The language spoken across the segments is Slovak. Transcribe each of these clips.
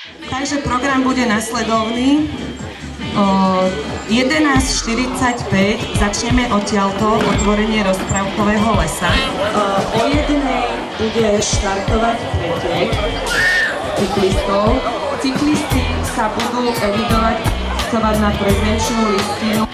Takže program bude nasledovný. O 11:45 začneme odtiaľto otvorenie rozprávkového lesa. O 1:00 bude štartovať pretek cyklistov. Cyklisti sa budú evidovať na prezenčnú listinu.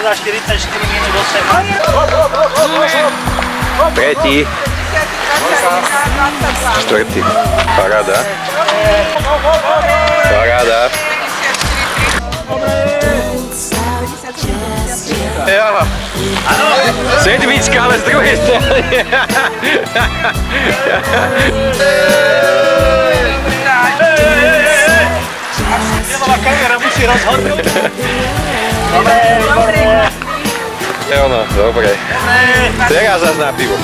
Za 44 minút 8. Tretí. Štvrtý. Paráda. Paráda. Jo. Sedmička, ale z druhej strany. Filmová kamera musí rozhodnúť. Dobre. Ono, dobre. Teraz zase na pivo.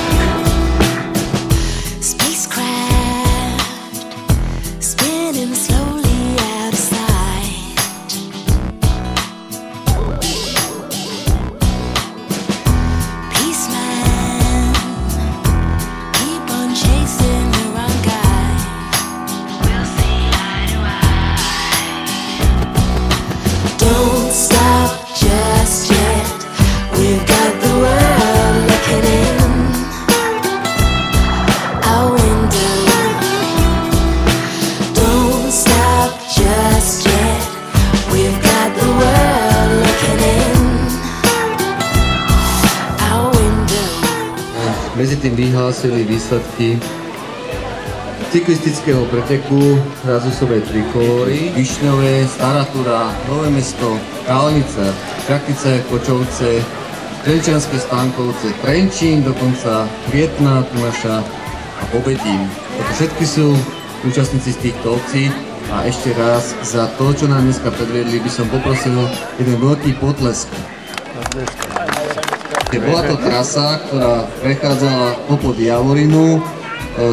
Medzi tým vyhlásili výsledky cyklistického preteku Rázusovej trikolóry, Višňové, Stará Túra, Nové Mesto, Kalnica, Šachtice, Kočovce, Trenčianske Stánkovce, Trenčín, dokonca Kvietná, Tunaša a Pobetín. Toto všetky sú účastníci z týchto obcí a ešte raz za to, čo nám dneska predviedli, by som poprosil jeden veľký potlesk. Bola to trasa, ktorá prechádzala popod Javorinu,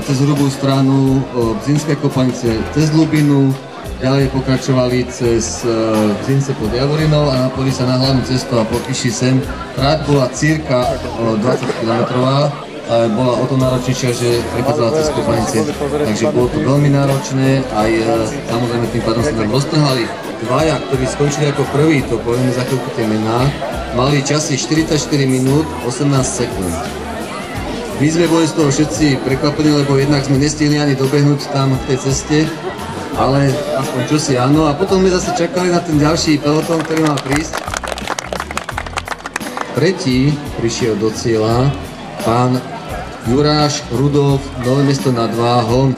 cez hrubú stranu Bzinské kopanice, cez Ľubinu, ďalej pokračovali cez Bzince pod Javorinou a napojili sa na hlavnú cestu a prišli sem. Trať bola cirka 20 km, ale bola o to náročnejšia, že prechádzala cez kopanice. Takže bolo to veľmi náročné, aj samozrejme tým pádom sa tam roztrhali dvaja, ktorí skončili ako prví, to povieme za chvíľku tie mená. Mali časy 44 minút 18 sekúnd. My sme boli z toho všetci prekvapení, lebo jednak sme nestihli ani dobehnúť tam v tej ceste, ale aspoň čosi áno. A potom sme zase čakali na ten ďalší pelotón, ktorý mal prísť. Tretí prišiel do cieľa pán Juráš Rudolf, Nové Mesto nad Váhom.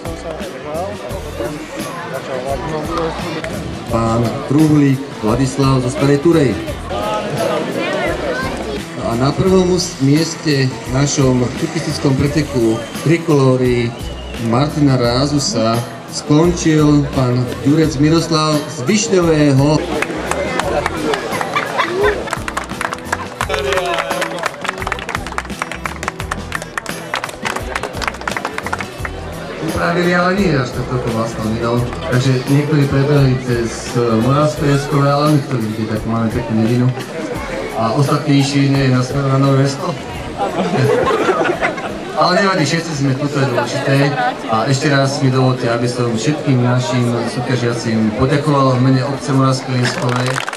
Pán Truhlík Vladislav zo Starej Turej. A na prvom mieste v našom cyklistickom preteku trikolóry Martina Rázusa skončil pán Ďurec Miroslav z Višňového. Upravili, ale nie až toto vlastnou vinou. Takže niektorí prebehli cez Moravské Jeskové, ale oni chceli vidieť, tak máme peknú nedinu. A ostatní išli na smer na Nové Mesto. Ale nevadí, všetci sme tu, to je dôležité. A ešte raz mi dovolte, aby som všetkým našim súťažiacim poďakoval v mene obce Moravskej Jeskovej.